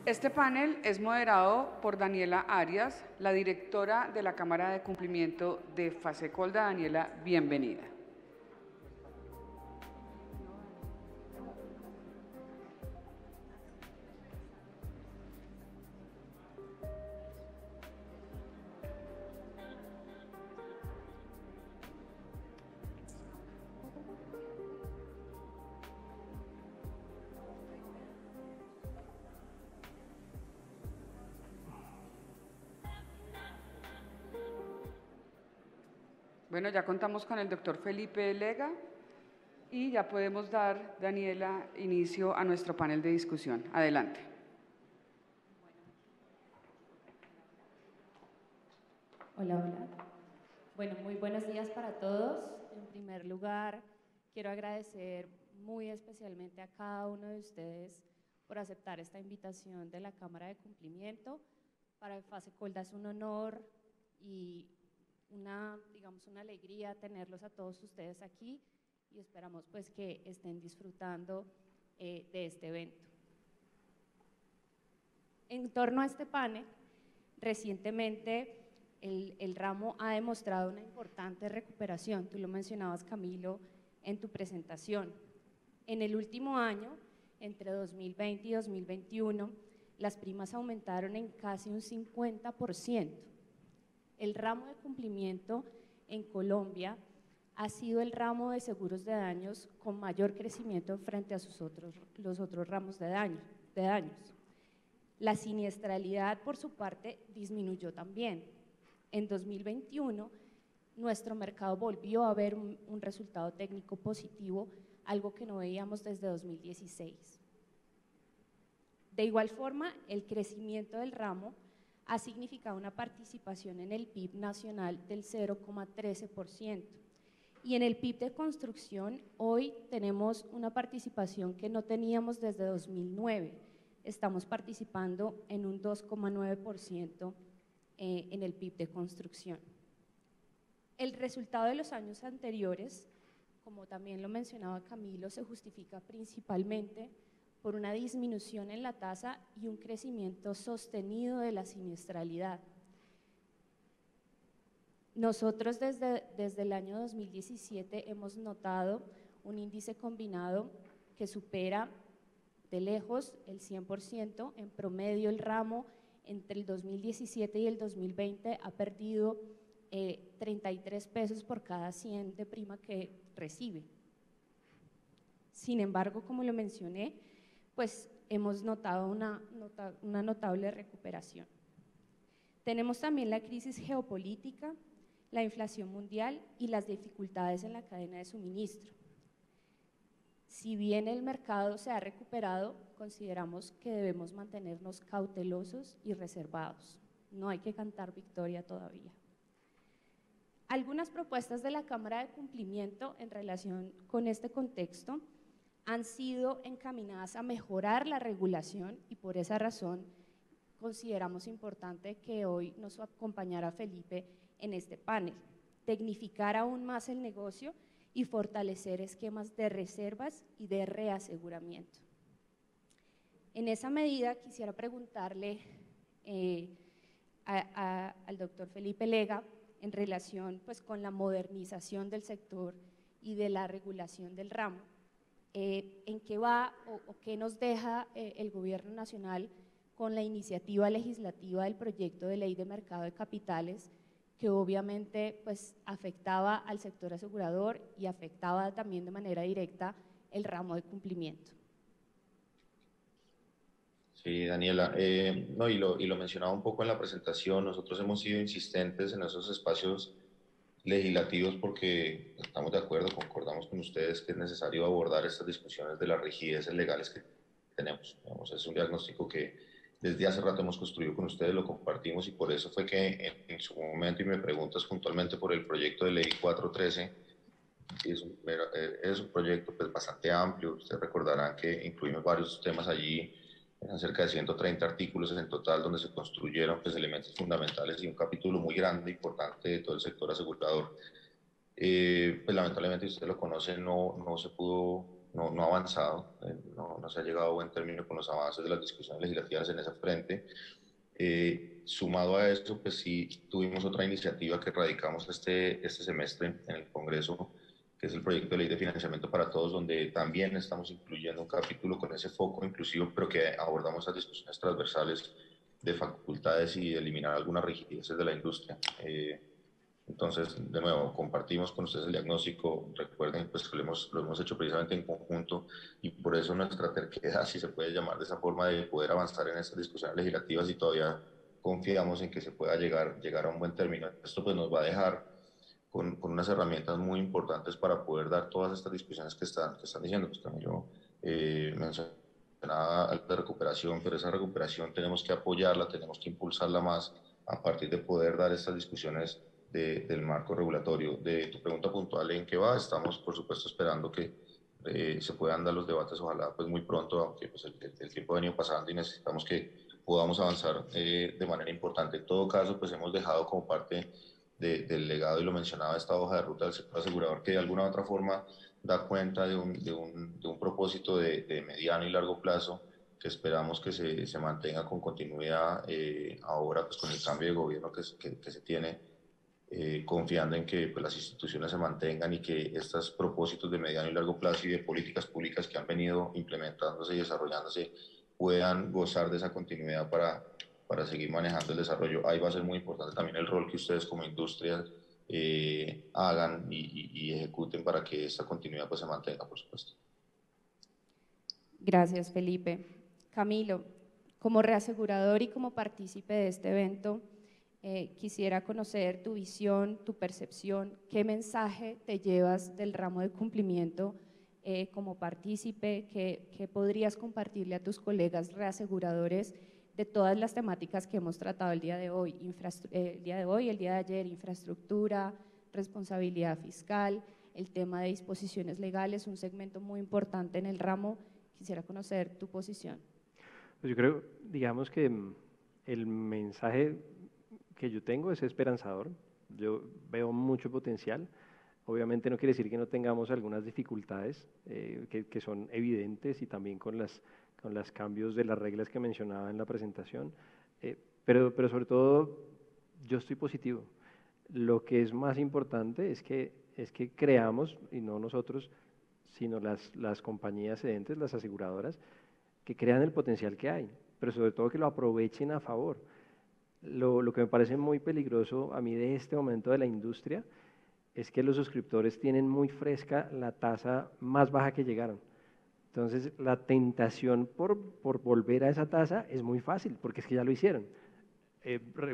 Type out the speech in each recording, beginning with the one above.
Este panel es moderado por Daniela Arias, la directora de la Cámara de Cumplimiento de Fasecolda. Daniela, bienvenida. Bueno, ya contamos con el doctor Felipe Lega y ya podemos dar, Daniela, inicio a nuestro panel de discusión. Adelante. Hola, hola. Bueno, muy buenos días para todos. En primer lugar, quiero agradecer muy especialmente a cada uno de ustedes por aceptar esta invitación de la Cámara de Cumplimiento. Para Fasecolda es un honor y una alegría tenerlos a todos ustedes aquí y esperamos pues que estén disfrutando de este evento. En torno a este panel, recientemente el ramo ha demostrado una importante recuperación. Tú lo mencionabas, Camilo, en tu presentación. En el último año, entre 2020 y 2021, las primas aumentaron en casi un 50%. El ramo de cumplimiento en Colombia ha sido el ramo de seguros de daños con mayor crecimiento frente a los otros ramos de daños. La siniestralidad, por su parte, disminuyó también. En 2021, nuestro mercado volvió a ver un resultado técnico positivo, algo que no veíamos desde 2016. De igual forma, el crecimiento del ramo ha significado una participación en el PIB nacional del 0,13%. Y en el PIB de construcción, hoy tenemos una participación que no teníamos desde 2009. Estamos participando en un 2,9% en el PIB de construcción. El resultado de los años anteriores, como también lo mencionaba Camilo, se justifica principalmente por una disminución en la tasa y un crecimiento sostenido de la siniestralidad. Nosotros desde el año 2017 hemos notado un índice combinado que supera de lejos el 100%, en promedio el ramo entre el 2017 y el 2020 ha perdido 33 pesos por cada 100 de prima que recibe. Sin embargo, como lo mencioné, pues hemos notado una notable recuperación. Tenemos también la crisis geopolítica, la inflación mundial y las dificultades en la cadena de suministro. Si bien el mercado se ha recuperado, consideramos que debemos mantenernos cautelosos y reservados. No hay que cantar victoria todavía. Algunas propuestas de la Cámara de Cumplimiento en relación con este contexto han sido encaminadas a mejorar la regulación y por esa razón consideramos importante que hoy nos acompañara Felipe en este panel, tecnificar aún más el negocio y fortalecer esquemas de reservas y de reaseguramiento. En esa medida quisiera preguntarle al doctor Felipe Lega en relación pues, con la modernización del sector y de la regulación del ramo, en qué va o qué nos deja el Gobierno Nacional con la iniciativa legislativa del proyecto de ley de mercado de capitales, que obviamente pues, afectaba al sector asegurador y afectaba también de manera directa el ramo de cumplimiento. Sí, Daniela, no, y lo mencionaba un poco en la presentación, nosotros hemos sido insistentes en esos espacios legislativos porque estamos de acuerdo, concordamos con ustedes que es necesario abordar estas discusiones de las rigideces legales que tenemos. Digamos, es un diagnóstico que desde hace rato hemos construido con ustedes, lo compartimos y por eso fue que en su momento, y me preguntas puntualmente por el proyecto de ley 413, es un proyecto pues, bastante amplio, ustedes recordarán que incluimos varios temas allí, eran cerca de 130 artículos en total donde se construyeron pues, elementos fundamentales y un capítulo muy grande, importante de todo el sector asegurador. Pues lamentablemente, ustedes lo conocen, no se pudo no ha avanzado, no se ha llegado a buen término con los avances de las discusiones legislativas en ese frente. Sumado a esto, pues sí tuvimos otra iniciativa que radicamos este semestre en el Congreso, que es el proyecto de ley de financiamiento para todos, donde también estamos incluyendo un capítulo con ese foco inclusivo, pero que abordamos las discusiones transversales de facultades y de eliminar algunas rigideces de la industria. Entonces, de nuevo, compartimos con ustedes el diagnóstico. Recuerden pues, que lo hemos hecho precisamente en conjunto y por eso nuestra terquedad, si se puede llamar de esa forma, de poder avanzar en estas discusiones legislativas y todavía confiamos en que se pueda llegar a un buen término. Esto pues, nos va a dejar con unas herramientas muy importantes para poder dar todas estas discusiones que están diciendo. Pues también yo mencionaba de recuperación, pero esa recuperación tenemos que apoyarla, tenemos que impulsarla más a partir de poder dar estas discusiones del marco regulatorio. De tu pregunta puntual, ¿en qué va? Estamos, por supuesto, esperando que se puedan dar los debates, ojalá pues muy pronto, aunque pues, el tiempo ha venido pasando y necesitamos que podamos avanzar de manera importante. En todo caso, pues hemos dejado como parte del legado, y lo mencionaba, esta hoja de ruta del sector asegurador, que de alguna u otra forma da cuenta de un propósito de mediano y largo plazo que esperamos que se mantenga con continuidad ahora pues con el cambio de gobierno que se tiene, confiando en que pues, las instituciones se mantengan y que estos propósitos de mediano y largo plazo y de políticas públicas que han venido implementándose y desarrollándose puedan gozar de esa continuidad para seguir manejando el desarrollo. Ahí va a ser muy importante también el rol que ustedes como industria hagan y ejecuten para que esta continuidad pues, se mantenga, por supuesto. Gracias, Felipe. Camilo, como reasegurador y como partícipe de este evento, quisiera conocer tu visión, tu percepción, qué mensaje te llevas del ramo de cumplimiento como partícipe, qué podrías compartirle a tus colegas reaseguradores de todas las temáticas que hemos tratado el día de hoy, el día de ayer, infraestructura, responsabilidad fiscal, el tema de disposiciones legales, un segmento muy importante en el ramo. Quisiera conocer tu posición. Pues yo creo, digamos que el mensaje que yo tengo es esperanzador. Yo veo mucho potencial. Obviamente no quiere decir que no tengamos algunas dificultades que son evidentes, y también con los cambios de las reglas que mencionaba en la presentación, pero sobre todo yo estoy positivo. Lo que es más importante es que creamos, y no nosotros, sino las compañías cedentes, las aseguradoras, que crean el potencial que hay, pero sobre todo que lo aprovechen a favor. Lo que me parece muy peligroso a mí de este momento de la industria es que los suscriptores tienen muy fresca la tasa más baja que llegaron. Entonces, la tentación por volver a esa tasa es muy fácil, porque es que ya lo hicieron.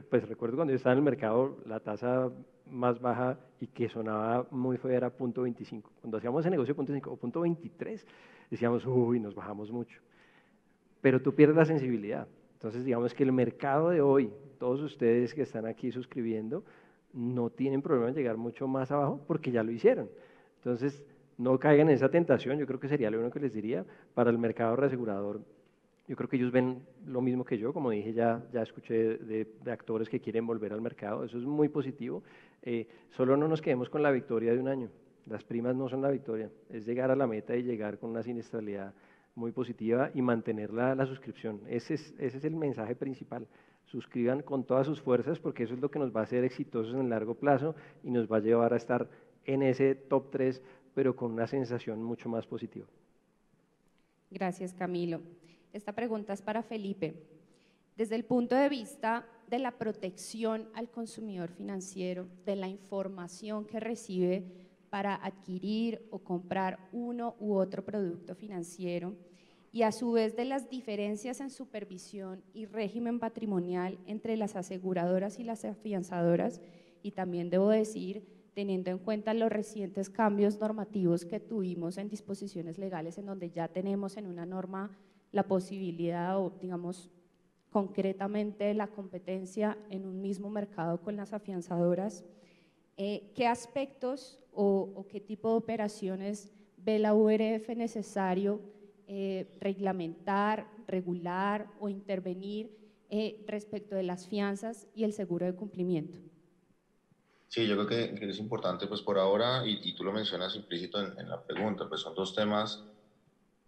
Pues recuerdo cuando yo estaba en el mercado, la tasa más baja y que sonaba muy fea era 0.25. Cuando hacíamos ese negocio 0.5 o 0.23, decíamos, uy, nos bajamos mucho. Pero tú pierdes la sensibilidad. Entonces, digamos que el mercado de hoy, todos ustedes que están aquí suscribiendo, no tienen problema en llegar mucho más abajo porque ya lo hicieron. Entonces, no caigan en esa tentación. Yo creo que sería lo único que les diría para el mercado reasegurador. Yo creo que ellos ven lo mismo que yo, como dije, ya escuché de actores que quieren volver al mercado, eso es muy positivo. Solo no nos quedemos con la victoria de un año, las primas no son la victoria, es llegar a la meta y llegar con una siniestralidad muy positiva y mantener la suscripción. Ese es el mensaje principal. Suscriban con todas sus fuerzas, porque eso es lo que nos va a hacer exitosos en el largo plazo y nos va a llevar a estar en ese top 3, pero con una sensación mucho más positiva. Gracias, Camilo. Esta pregunta es para Felipe. Desde el punto de vista de la protección al consumidor financiero, de la información que recibe para adquirir o comprar uno u otro producto financiero, y a su vez de las diferencias en supervisión y régimen patrimonial entre las aseguradoras y las afianzadoras, y también debo decir, teniendo en cuenta los recientes cambios normativos que tuvimos en disposiciones legales, en donde ya tenemos en una norma la posibilidad o, digamos, concretamente la competencia en un mismo mercado con las afianzadoras, ¿qué aspectos o qué tipo de operaciones ve la URF necesario reglamentar, regular o intervenir respecto de las fianzas y el seguro de cumplimiento? Sí, yo creo que es importante, pues por ahora, y tú lo mencionas implícito en la pregunta, pues son dos temas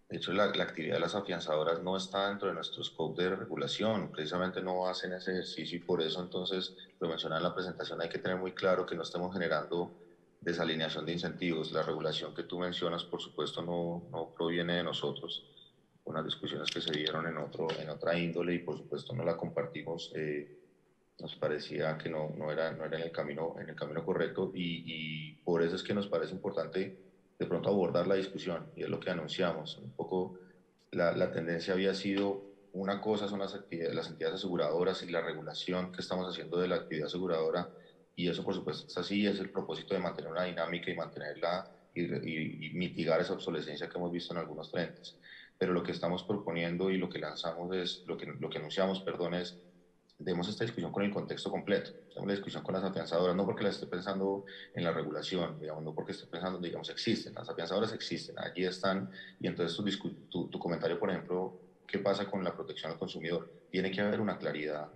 De hecho, la actividad de las afianzadoras no está dentro de nuestro scope de regulación, precisamente no hacen ese ejercicio y por eso entonces, lo mencionaba en la presentación, hay que tener muy claro que no estemos generando desalineación de incentivos. La regulación que tú mencionas, por supuesto, no proviene de nosotros, unas discusiones que se dieron en otra índole y por supuesto no la compartimos. Nos parecía que no era en el camino correcto y por eso es que nos parece importante de pronto abordar la discusión y es lo que anunciamos. Un poco la tendencia había sido una cosa son las entidades aseguradoras y la regulación que estamos haciendo de la actividad aseguradora y eso por supuesto es así, es el propósito de mantener una dinámica y mantenerla y mitigar esa obsolescencia que hemos visto en algunos frentes. Pero lo que estamos proponiendo y lo que lanzamos es, lo que anunciamos, perdón, es demos esta discusión con el contexto completo, demos la discusión con las afianzadoras, no porque la esté pensando en la regulación, digamos, no porque esté pensando, digamos, existen, las afianzadoras existen, allí están, y entonces tu comentario, por ejemplo, ¿qué pasa con la protección al consumidor? Tiene que haber una claridad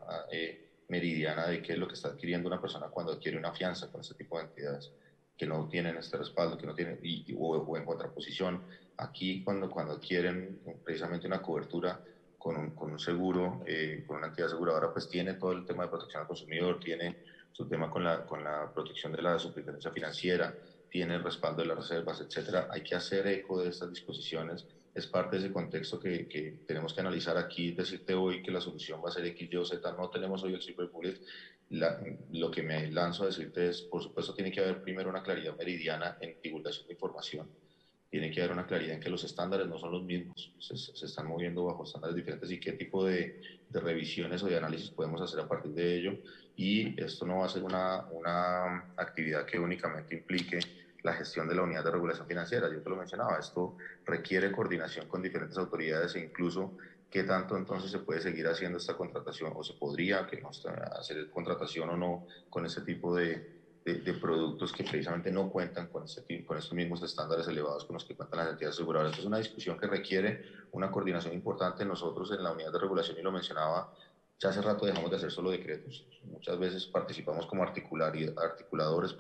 meridiana de qué es lo que está adquiriendo una persona cuando adquiere una fianza con este tipo de entidades que no tienen este respaldo, que no tienen, o en contraposición, aquí cuando adquieren precisamente una cobertura con un seguro, con una entidad aseguradora, pues tiene todo el tema de protección al consumidor, tiene su tema con la protección de la superintendencia financiera, tiene el respaldo de las reservas, etcétera. Hay que hacer eco de estas disposiciones. Es parte de ese contexto que tenemos que analizar aquí. Decirte hoy que la solución va a ser X, Y o Z. No tenemos hoy el triple bullet. Lo que me lanzo a decirte es, por supuesto, tiene que haber primero una claridad meridiana en divulgación de información, tiene que haber una claridad en que los estándares no son los mismos, se están moviendo bajo estándares diferentes y qué tipo de revisiones o de análisis podemos hacer a partir de ello. Y esto no va a ser una actividad que únicamente implique la gestión de la unidad de regulación financiera. Yo te lo mencionaba, esto requiere coordinación con diferentes autoridades e incluso qué tanto entonces se puede seguir haciendo esta contratación o se podría que no hacer contratación o no con este tipo de productos que precisamente no cuentan con estos mismos estándares elevados con los que cuentan las entidades aseguradoras. Es una discusión que requiere una coordinación importante. Nosotros en la unidad de regulación, y lo mencionaba, ya hace rato dejamos de hacer solo decretos. Muchas veces participamos como articuladores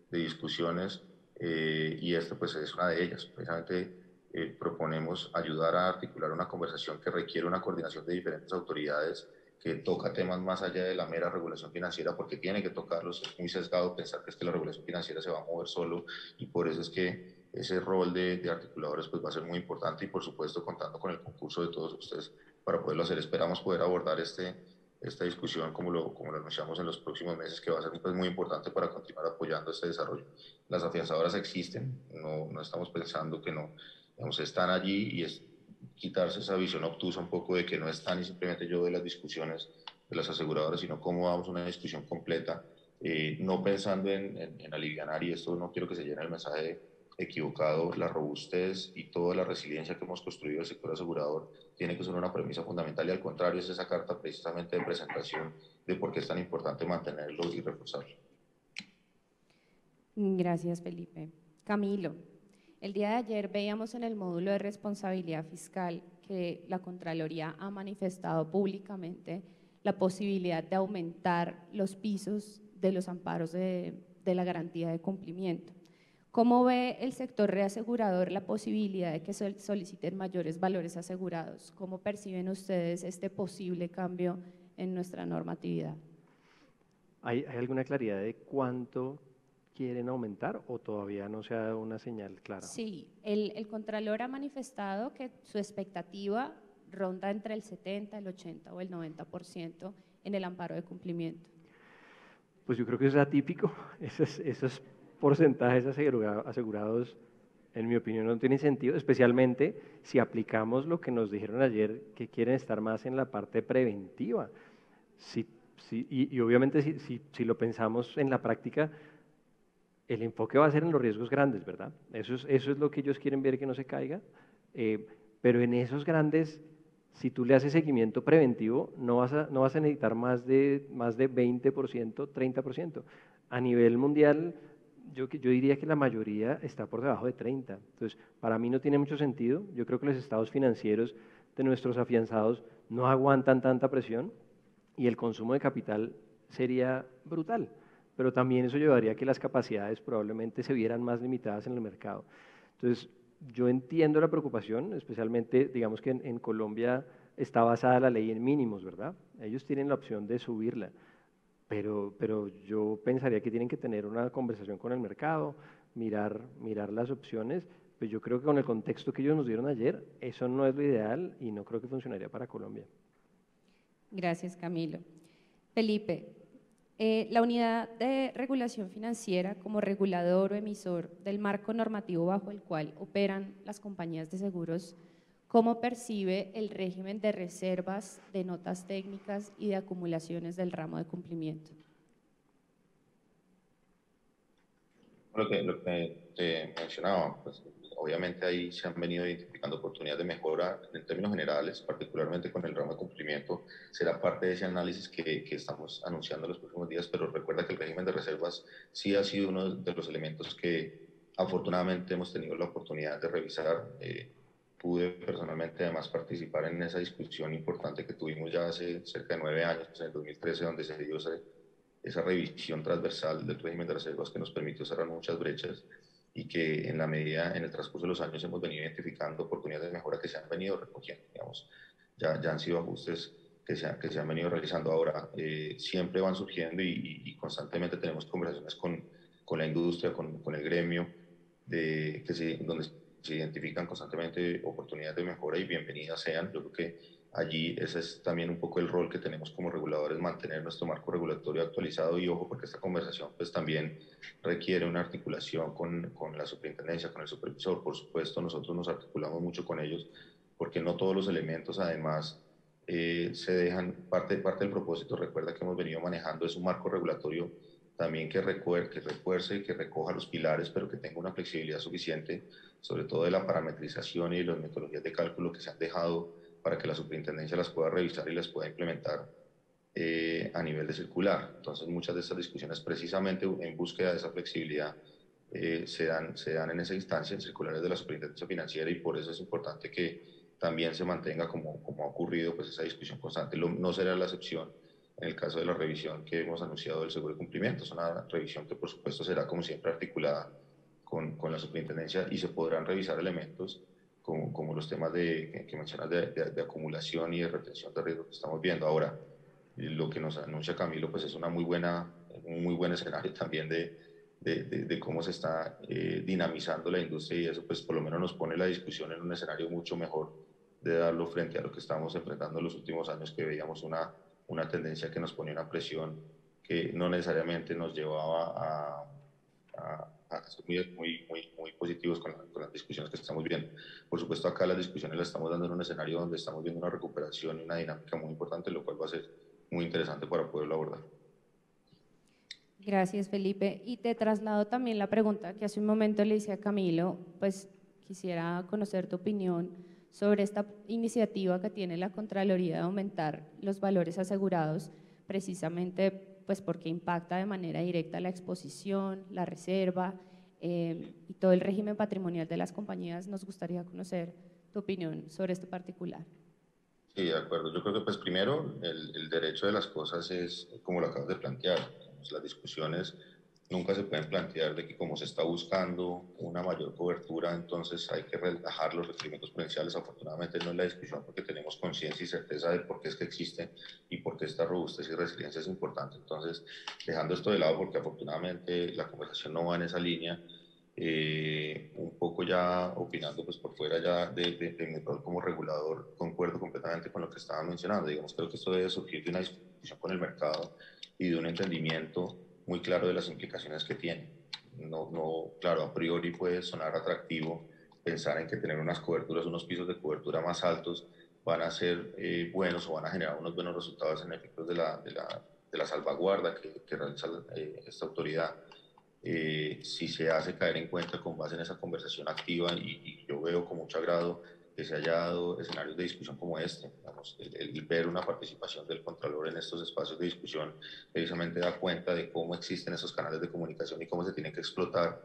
de discusiones y esta pues es una de ellas. Precisamente proponemos ayudar a articular una conversación que requiere una coordinación de diferentes autoridades que toca temas más allá de la mera regulación financiera, porque tiene que tocarlos. Es muy sesgado pensar que es que la regulación financiera se va a mover solo y por eso es que ese rol de articuladores pues va a ser muy importante y por supuesto contando con el concurso de todos ustedes para poderlo hacer. Esperamos poder abordar esta discusión como lo anunciamos en los próximos meses, que va a ser pues, muy importante para continuar apoyando este desarrollo. Las afianzadoras existen, no estamos pensando que no, digamos, están allí y es quitarse esa visión obtusa un poco de que no están y simplemente yo de las discusiones de las aseguradoras, sino cómo damos una discusión completa, no pensando en alivianar, y esto no quiero que se llene el mensaje equivocado, la robustez y toda la resiliencia que hemos construido el sector asegurador tiene que ser una premisa fundamental y al contrario es esa carta precisamente de presentación de por qué es tan importante mantenerlo y reforzarlo. Gracias, Felipe. Camilo, el día de ayer veíamos en el módulo de responsabilidad fiscal que la Contraloría ha manifestado públicamente la posibilidad de aumentar los pisos de los amparos de la garantía de cumplimiento. ¿Cómo ve el sector reasegurador la posibilidad de que soliciten mayores valores asegurados? ¿Cómo perciben ustedes este posible cambio en nuestra normatividad? ¿Hay alguna claridad de cuánto quieren aumentar o todavía no se ha dado una señal clara? Sí, el Contralor ha manifestado que su expectativa ronda entre el 70, el 80 o el 90% en el amparo de cumplimiento. Pues yo creo que eso es atípico, esos porcentajes asegurados, en mi opinión, no tienen sentido, especialmente si aplicamos lo que nos dijeron ayer, que quieren estar más en la parte preventiva. Y obviamente si lo pensamos en la práctica, el enfoque va a ser en los riesgos grandes, ¿verdad? Eso es lo que ellos quieren ver, que no se caiga, pero en esos grandes, si tú le haces seguimiento preventivo, no vas a necesitar más de 20%, 30%. A nivel mundial, yo diría que la mayoría está por debajo de 30%. Entonces, para mí no tiene mucho sentido. Yo creo que los estados financieros de nuestros afianzados no aguantan tanta presión y el consumo de capital sería brutal. Pero también eso llevaría a que las capacidades probablemente se vieran más limitadas en el mercado. Entonces, yo entiendo la preocupación, especialmente, digamos que en Colombia está basada la ley en mínimos, ¿verdad? Ellos tienen la opción de subirla, pero yo pensaría que tienen que tener una conversación con el mercado, mirar las opciones. Pues yo creo que con el contexto que ellos nos dieron ayer, eso no es lo ideal y no creo que funcionaría para Colombia. Gracias, Camilo. Felipe, la Unidad de Regulación Financiera, como regulador o emisor del marco normativo bajo el cual operan las compañías de seguros, ¿cómo percibe el régimen de reservas, de notas técnicas y de acumulaciones del ramo de cumplimiento? Lo que te mencionaba, pues obviamente ahí se han venido identificando oportunidades de mejora en términos generales, particularmente con el ramo de cumplimiento. Será parte de ese análisis que estamos anunciando en los próximos días, pero recuerda que el régimen de reservas sí ha sido uno de los elementos que afortunadamente hemos tenido la oportunidad de revisar. Pude personalmente además participar en esa discusión importante que tuvimos ya hace cerca de 9 años, pues en el 2013, donde se dio esa revisión transversal del régimen de reservas que nos permitió cerrar muchas brechas y que en la medida, en el transcurso de los años hemos venido identificando oportunidades de mejora que se han venido recogiendo, digamos, ya han sido ajustes que se han venido realizando ahora, siempre van surgiendo y constantemente tenemos conversaciones con la industria, con el gremio, donde se identifican constantemente oportunidades de mejora y bienvenidas sean. Yo creo que allí ese es también un poco el rol que tenemos como reguladores, mantener nuestro marco regulatorio actualizado y ojo, porque esta conversación pues también requiere una articulación con la superintendencia, con el supervisor. Por supuesto, nosotros nos articulamos mucho con ellos porque no todos los elementos además se dejan, parte del propósito, recuerda que hemos venido manejando es un marco regulatorio también que refuerce y que recoja los pilares, pero que tenga una flexibilidad suficiente, sobre todo de la parametrización y de las metodologías de cálculo que se han dejado para que la superintendencia las pueda revisar y las pueda implementar a nivel de circular. Entonces, muchas de estas discusiones, precisamente en búsqueda de esa flexibilidad, se dan en esa instancia, en circulares de la superintendencia financiera, y por eso es importante que también se mantenga, como ha ocurrido, pues esa discusión constante. No será la excepción en el caso de la revisión que hemos anunciado del seguro de cumplimiento. Es una revisión que, por supuesto, será, como siempre, articulada con la superintendencia y se podrán revisar elementos como los temas que mencionas de acumulación y de retención de riesgo que estamos viendo. Ahora, lo que nos anuncia Camilo, pues es un muy buen escenario también de cómo se está dinamizando la industria, y eso pues por lo menos nos pone la discusión en un escenario mucho mejor de darlo frente a lo que estamos enfrentando en los últimos años, que veíamos una tendencia que nos ponía una presión que no necesariamente nos llevaba a ser muy positivos con las discusiones que estamos viendo. Por supuesto, acá las discusiones las estamos dando en un escenario donde estamos viendo una recuperación y una dinámica muy importante, lo cual va a ser muy interesante para poderlo abordar. Gracias, Felipe. Y te traslado también la pregunta que hace un momento le hice a Camilo, pues quisiera conocer tu opinión sobre esta iniciativa que tiene la Contraloría de aumentar los valores asegurados, precisamente pues porque impacta de manera directa la exposición, la reserva y todo el régimen patrimonial de las compañías. Nos gustaría conocer tu opinión sobre este particular. Sí, de acuerdo. Yo creo que pues primero el derecho de las cosas es como lo acabas de plantear. Las discusiones nunca se pueden plantear de que como se está buscando una mayor cobertura, entonces hay que relajar los requerimientos prudenciales. Afortunadamente no es la discusión porque tenemos conciencia y certeza de por qué es que existe y por qué esta robustez y resiliencia es importante. Entonces, dejando esto de lado, porque afortunadamente la conversación no va en esa línea, un poco ya opinando pues por fuera ya de mi rol como regulador, concuerdo completamente con lo que estaba mencionando. Digamos, creo que esto debe surgir de una discusión con el mercado y de un entendimiento muy claro de las implicaciones que tiene. Claro, a priori puede sonar atractivo pensar en que tener unas coberturas, unos pisos de cobertura más altos van a ser buenos o van a generar unos buenos resultados en efectos de la salvaguarda que realiza esta autoridad. Si se hace caer en cuenta con base en esa conversación activa, y yo veo con mucho agrado que se haya dado escenarios de discusión como este. Digamos, el ver una participación del Contralor en estos espacios de discusión precisamente da cuenta de cómo existen esos canales de comunicación y cómo se tienen que explotar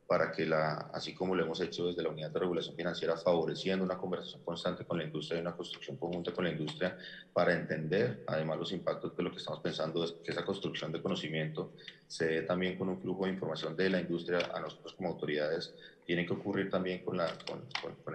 para que, así como lo hemos hecho desde la Unidad de Regulación Financiera, favoreciendo una conversación constante con la industria y una construcción conjunta con la industria para entender además los impactos de lo que estamos pensando, es que esa construcción de conocimiento se dé también con un flujo de información de la industria a nosotros como autoridades. Tiene que ocurrir también con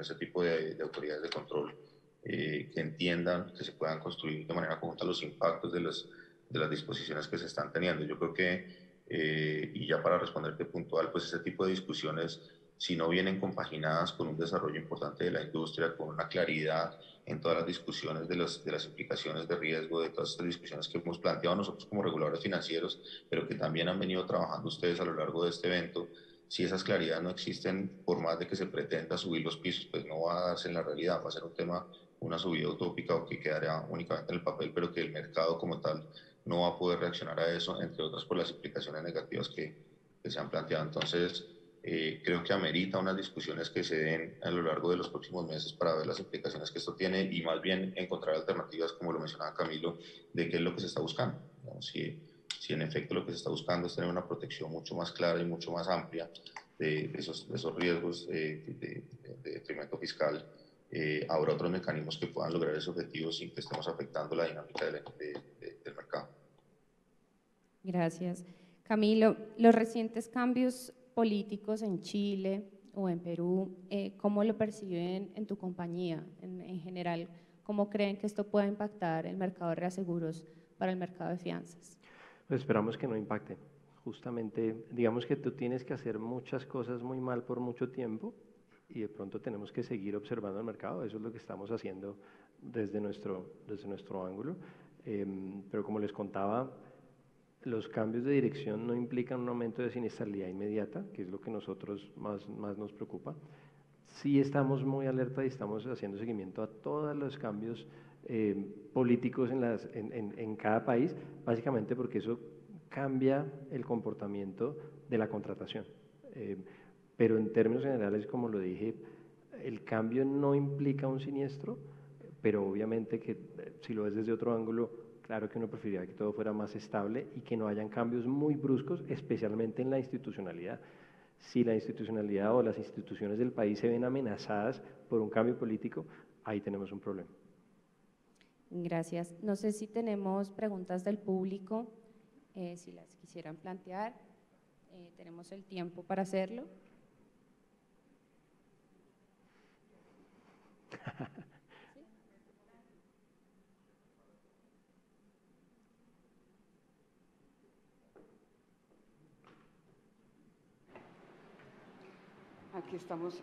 ese tipo de autoridades de control, que entiendan, que se puedan construir de manera conjunta los impactos de las disposiciones que se están teniendo. Yo creo que y ya para responderte puntual, pues ese tipo de discusiones, si no vienen compaginadas con un desarrollo importante de la industria, con una claridad en todas las discusiones de las implicaciones de riesgo, de todas estas discusiones que hemos planteado nosotros como reguladores financieros, pero que también han venido trabajando ustedes a lo largo de este evento, si esas claridades no existen, por más de que se pretenda subir los pisos, pues no va a darse en la realidad, va a ser un tema, una subida utópica o que quedaría únicamente en el papel, pero que el mercado como tal no va a poder reaccionar a eso, entre otras por las implicaciones negativas que se han planteado. Entonces, creo que amerita unas discusiones que se den a lo largo de los próximos meses para ver las implicaciones que esto tiene y más bien encontrar alternativas, como lo mencionaba Camilo, de qué es lo que se está buscando. ¿No? Si en efecto lo que se está buscando es tener una protección mucho más clara y mucho más amplia de esos riesgos de detrimento fiscal, habrá otros mecanismos que puedan lograr ese objetivo sin que estemos afectando la dinámica del mercado. Gracias. Camilo, los recientes cambios políticos en Chile o en Perú, ¿cómo lo perciben en tu compañía en general? ¿Cómo creen que esto pueda impactar el mercado de reaseguros para el mercado de fianzas? Pues esperamos que no impacte. Justamente, digamos que tú tienes que hacer muchas cosas muy mal por mucho tiempo y de pronto tenemos que seguir observando el mercado. Eso es lo que estamos haciendo desde nuestro ángulo. Pero como les contaba, los cambios de dirección no implican un aumento de siniestralidad inmediata, que es lo que nosotros más nos preocupa. Sí estamos muy alerta y estamos haciendo seguimiento a todos los cambios políticos en cada país, básicamente porque eso cambia el comportamiento de la contratación. Pero en términos generales, como lo dije, el cambio no implica un siniestro, pero obviamente que si lo ves desde otro ángulo, claro que uno preferiría que todo fuera más estable y que no hayan cambios muy bruscos, especialmente en la institucionalidad. Si la institucionalidad o las instituciones del país se ven amenazadas por un cambio político, ahí tenemos un problema. Gracias. No sé si tenemos preguntas del público, si las quisieran plantear. Tenemos el tiempo para hacerlo.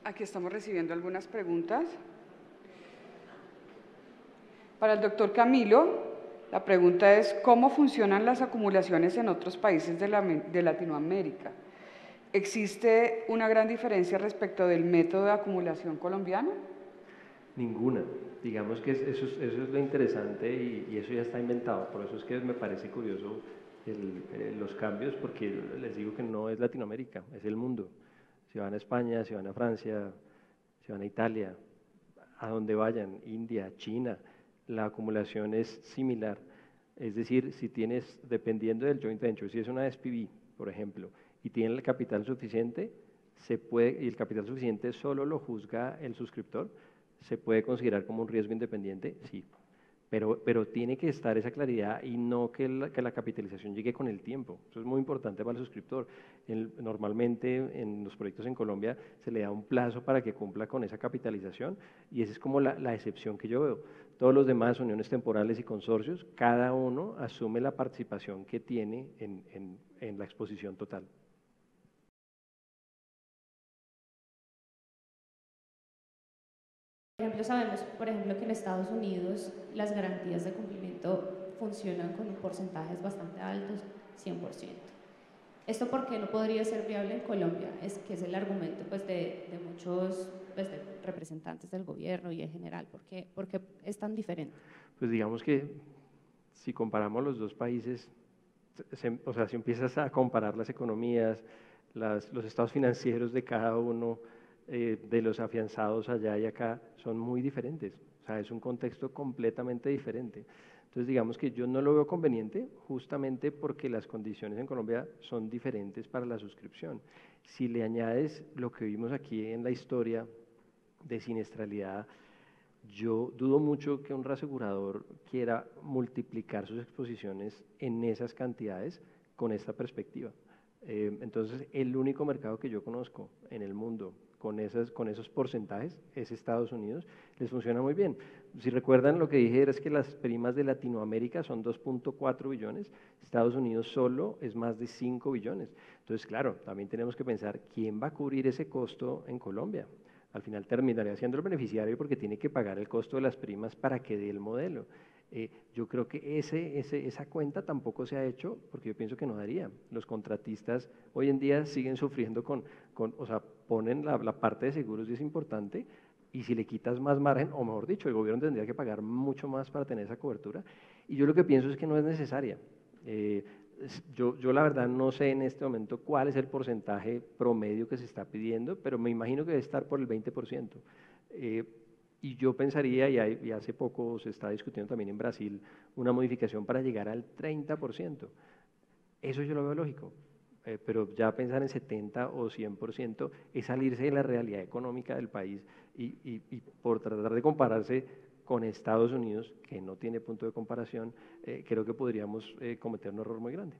Aquí estamos recibiendo algunas preguntas. Para el doctor Camilo, la pregunta es, ¿cómo funcionan las acumulaciones en otros países de Latinoamérica? ¿Existe una gran diferencia respecto del método de acumulación colombiano? Ninguna. Digamos que eso es lo interesante y eso ya está inventado. Por eso es que me parece curioso los cambios, porque les digo que no es Latinoamérica, es el mundo. Si van a España, si van a Francia, si van a Italia, a donde vayan, India, China, la acumulación es similar. Es decir, si tienes, dependiendo del joint venture, si es una SPV, por ejemplo, y tiene el capital suficiente, y el capital suficiente solo lo juzga el suscriptor, ¿se puede considerar como un riesgo independiente? Sí. Pero tiene que estar esa claridad y no que la capitalización llegue con el tiempo. Eso es muy importante para el suscriptor. Normalmente en los proyectos en Colombia se le da un plazo para que cumpla con esa capitalización y esa es como la excepción que yo veo. Todos los demás, uniones temporales y consorcios, cada uno asume la participación que tiene en la exposición total. Por ejemplo, sabemos, que en Estados Unidos las garantías de cumplimiento funcionan con un porcentajes bastante altos, 100%. ¿Esto por qué no podría ser viable en Colombia? Que es el argumento pues, de muchos pues, de representantes del gobierno y en general. ¿Por qué es tan diferente? Pues digamos que si comparamos los dos países, o sea, si empiezas a comparar las economías, los estados financieros de cada uno, de los afianzados allá y acá, son muy diferentes. O sea, es un contexto completamente diferente. Entonces, digamos que yo no lo veo conveniente justamente porque las condiciones en Colombia son diferentes para la suscripción. Si le añades lo que vimos aquí en la historia de siniestralidad, yo dudo mucho que un reasegurador quiera multiplicar sus exposiciones en esas cantidades con esta perspectiva. Entonces, el único mercado que yo conozco en el mundo con esos porcentajes es Estados Unidos, les funciona muy bien. Si recuerdan, lo que dije era que las primas de Latinoamérica son 2.4 billones, Estados Unidos solo es más de 5 billones. Entonces, claro, también tenemos que pensar quién va a cubrir ese costo en Colombia. Al final terminaría siendo el beneficiario porque tiene que pagar el costo de las primas para que dé el modelo. Yo creo que esa cuenta tampoco se ha hecho porque yo pienso que no daría. Los contratistas hoy en día siguen sufriendo o sea, ponen la parte de seguros y es importante, y si le quitas más margen, o mejor dicho, el gobierno tendría que pagar mucho más para tener esa cobertura, y yo lo que pienso es que no es necesaria. Yo la verdad no sé en este momento cuál es el porcentaje promedio que se está pidiendo, pero me imagino que debe estar por el 20%. Y yo pensaría, y hace poco se está discutiendo también en Brasil, una modificación para llegar al 30%. Eso yo lo veo lógico, pero ya pensar en 70 o 100% es salirse de la realidad económica del país y por tratar de compararse con Estados Unidos, que no tiene punto de comparación, creo que podríamos cometer un error muy grande.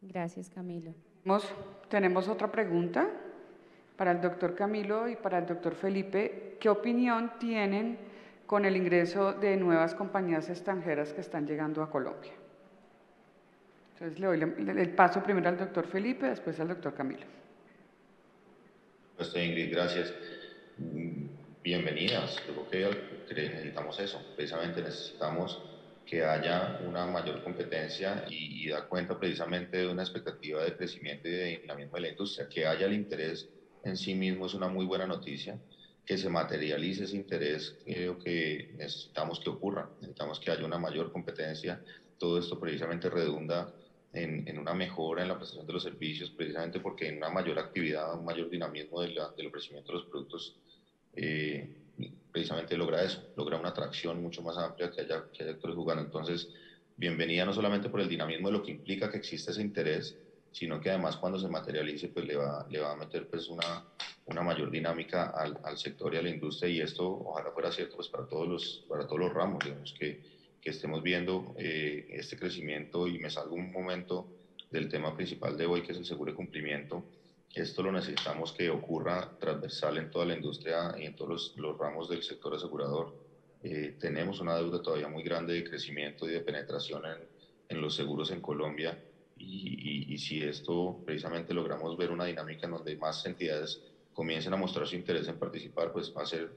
Gracias, Camilo. Tenemos otra pregunta para el doctor Camilo y para el doctor Felipe. ¿Qué opinión tienen con el ingreso de nuevas compañías extranjeras que están llegando a Colombia? Entonces le doy el paso primero al doctor Felipe, después al doctor Camilo. Pues Ingrid, gracias. Bienvenidas. Yo creo que necesitamos eso. Precisamente necesitamos que haya una mayor competencia y dar cuenta precisamente de una expectativa de crecimiento y de dinamismo de la industria. Que haya el interés en sí mismo es una muy buena noticia. Que se materialice ese interés, creo que necesitamos que ocurra. Necesitamos que haya una mayor competencia. Todo esto precisamente redunda en una mejora en la prestación de los servicios, precisamente porque en una mayor actividad, un mayor dinamismo del ofrecimiento de los productos, precisamente logra eso, logra una atracción mucho más amplia, que haya actores jugando. Entonces, bienvenida no solamente por el dinamismo de lo que implica que existe ese interés, sino que además cuando se materialice, pues le va a meter pues una mayor dinámica al sector y a la industria, y esto ojalá fuera cierto pues para todos los ramos, digamos que estemos viendo este crecimiento. Y me salgo un momento del tema principal de hoy, que es el seguro de cumplimiento. Esto lo necesitamos que ocurra transversal en toda la industria y en todos los ramos del sector asegurador. Tenemos una deuda todavía muy grande de crecimiento y de penetración en los seguros en Colombia, y si esto precisamente logramos ver una dinámica en donde más entidades comiencen a mostrar su interés en participar, pues va a ser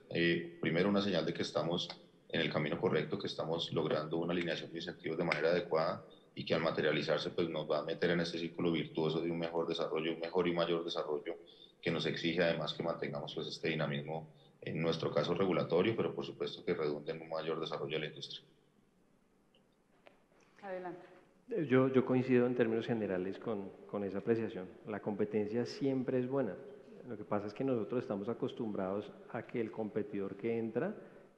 primero una señal de que estamos en el camino correcto, que estamos logrando una alineación de incentivos de manera adecuada, y que al materializarse pues nos va a meter en este círculo virtuoso de un mejor desarrollo, un mejor y mayor desarrollo, que nos exige además que mantengamos pues este dinamismo, en nuestro caso regulatorio, pero por supuesto que redunde en un mayor desarrollo de la industria. Adelante. Yo coincido en términos generales con esa apreciación. La competencia siempre es buena. Lo que pasa es que nosotros estamos acostumbrados a que el competidor que entra,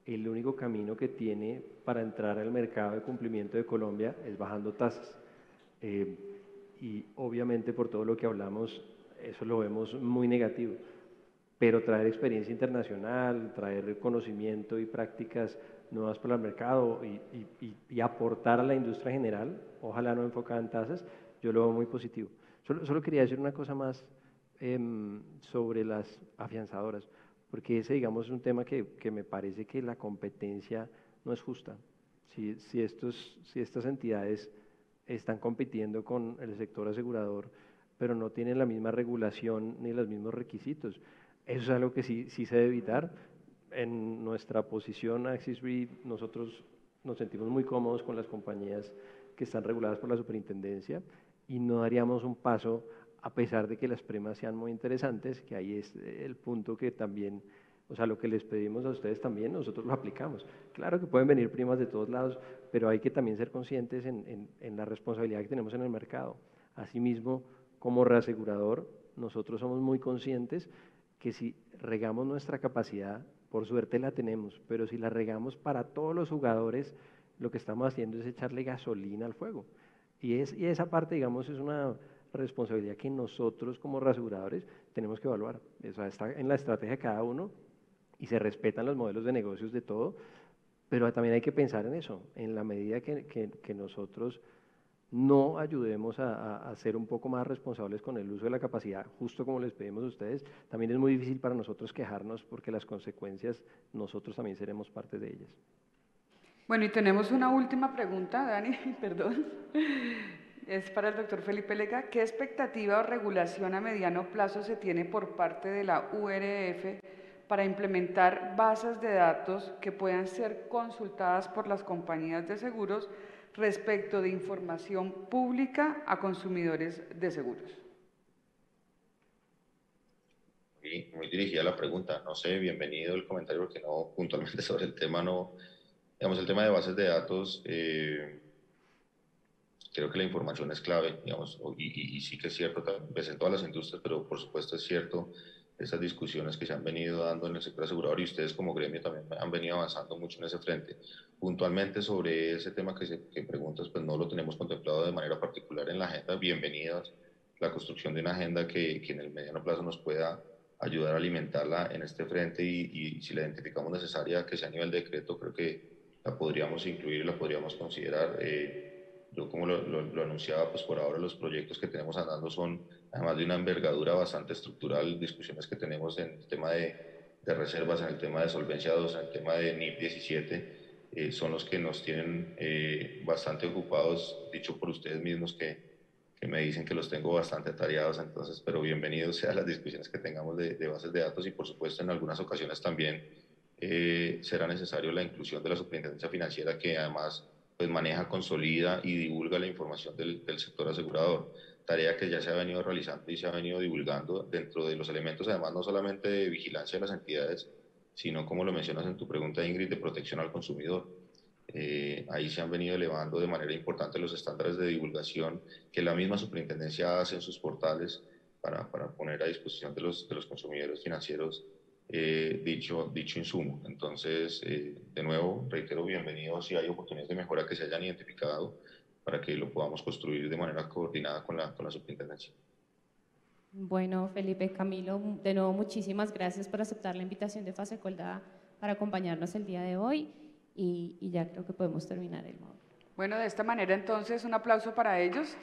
el único camino que tiene para entrar al mercado de cumplimiento de Colombia es bajando tasas. Y obviamente por todo lo que hablamos, eso lo vemos muy negativo. Pero traer experiencia internacional, traer conocimiento y prácticas nuevas para el mercado y aportar a la industria general, ojalá no enfocada en tasas, yo lo veo muy positivo. Solo quería decir una cosa más sobre las afianzadoras, porque ese, digamos, es un tema que me parece que la competencia no es justa. Si estas entidades están compitiendo con el sector asegurador, pero no tienen la misma regulación ni los mismos requisitos, eso es algo que sí se debe evitar. En nuestra posición Axis Re, nosotros nos sentimos muy cómodos con las compañías que están reguladas por la superintendencia y no daríamos un paso a pesar de que las primas sean muy interesantes, que ahí es el punto que también, o sea, lo que les pedimos a ustedes también, nosotros lo aplicamos. Claro que pueden venir primas de todos lados, pero hay que también ser conscientes en la responsabilidad que tenemos en el mercado. Asimismo, como reasegurador, nosotros somos muy conscientes que si regamos nuestra capacidad, por suerte la tenemos, pero si la regamos para todos los jugadores, lo que estamos haciendo es echarle gasolina al fuego. Y esa parte, digamos, es una responsabilidad que nosotros como reaseguradores tenemos que evaluar. O sea, está en la estrategia de cada uno y se respetan los modelos de negocios de todo, pero también hay que pensar en eso, en la medida que nosotros no ayudemos a ser un poco más responsables con el uso de la capacidad, justo como les pedimos a ustedes, también es muy difícil para nosotros quejarnos porque las consecuencias nosotros también seremos parte de ellas. Bueno, y tenemos una última pregunta, Dani, perdón. Es para el doctor Felipe Lega. ¿Qué expectativa o regulación a mediano plazo se tiene por parte de la URF para implementar bases de datos que puedan ser consultadas por las compañías de seguros respecto de información pública a consumidores de seguros? Muy dirigida la pregunta. No sé, bienvenido el comentario porque no, puntualmente sobre el tema no, digamos, el tema de bases de datos, creo que la información es clave, digamos, y sí que es cierto, pues en todas las industrias, pero por supuesto es cierto, esas discusiones que se han venido dando en el sector asegurador y ustedes como gremio también han venido avanzando mucho en ese frente. Puntualmente sobre ese tema que preguntas, pues no lo tenemos contemplado de manera particular en la agenda. Bienvenidas la construcción de una agenda que en el mediano plazo nos pueda ayudar a alimentarla en este frente y si la identificamos necesaria que sea a nivel de decreto, creo que la podríamos incluir, la podríamos considerar. Yo como lo anunciaba, pues por ahora los proyectos que tenemos andando son, además de una envergadura bastante estructural, discusiones que tenemos en el tema de reservas, en el tema de solvencia 2, en el tema de NIP 17, son los que nos tienen bastante ocupados, dicho por ustedes mismos que me dicen que los tengo bastante atareados, entonces, pero bienvenidos sean las discusiones que tengamos de bases de datos y por supuesto en algunas ocasiones también será necesario la inclusión de la superintendencia financiera que además pues maneja, consolida y divulga la información del sector asegurador, tarea que ya se ha venido realizando y se ha venido divulgando dentro de los elementos, además no solamente de vigilancia de las entidades, sino como lo mencionas en tu pregunta, Ingrid, de protección al consumidor. Ahí se han venido elevando de manera importante los estándares de divulgación que la misma superintendencia hace en sus portales para poner a disposición de los consumidores financieros dicho insumo. Entonces, de nuevo, reitero, bienvenidos si hay oportunidades de mejora que se hayan identificado para que lo podamos construir de manera coordinada con la superintendencia. Bueno, Felipe, Camilo, de nuevo muchísimas gracias por aceptar la invitación de Fasecolda para acompañarnos el día de hoy y ya creo que podemos terminar el módulo. Bueno, de esta manera entonces un aplauso para ellos.